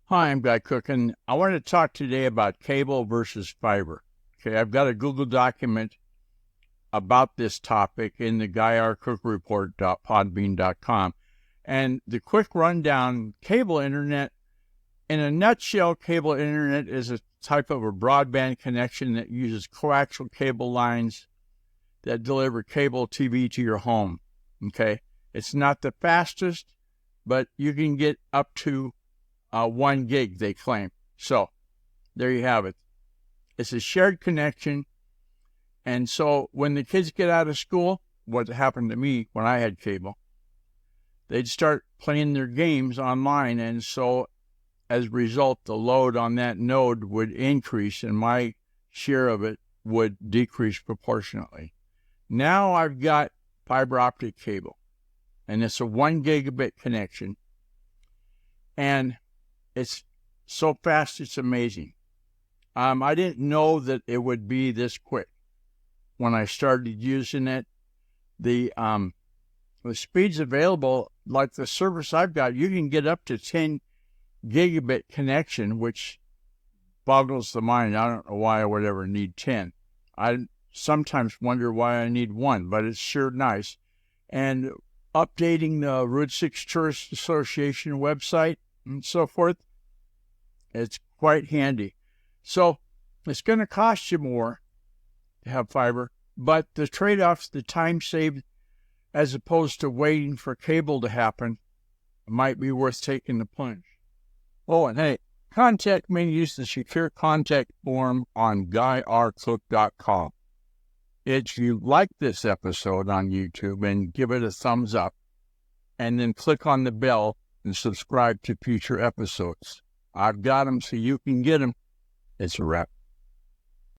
Hi, I'm Guy Cook, and I want to talk today about cable versus fiber. Okay, I've got a Google document about this topic in the theguyrcookreport.podbean.com. And the quick rundown, cable internet, in a nutshell, cable internet is a type of a broadband connection that uses coaxial cable lines that deliver cable TV to your home. Okay, it's not the fastest, but you can get up to 1 gig, they claim. So there you have it. It's a shared connection. And so when the kids get out of school, what happened to me when I had cable, they'd start playing their games online. And so as a result, the load on that node would increase and my share of it would decrease proportionately. Now I've got fiber optic cable, and it's a 1 gigabit connection. And it's so fast, it's amazing. I didn't know that it would be this quick. When I started using it, the speeds available, like the service I've got, you can get up to 10 gigabit connection, which boggles the mind. I don't know why I would ever need 10. I sometimes wonder why I need 1, but it's sure nice. And updating the Route 6 Tourist Association website and so forth, it's quite handy. So it's going to cost you more to have fiber, but the trade-offs, the time saved, as opposed to waiting for cable to happen, might be worth taking the plunge. Oh, and hey, contact me. Use the secure contact form on GuyRCook.com. If you like this episode on YouTube, and give it a thumbs up, and then click on the bell and subscribe to future episodes. I've got them so you can get them. It's a wrap.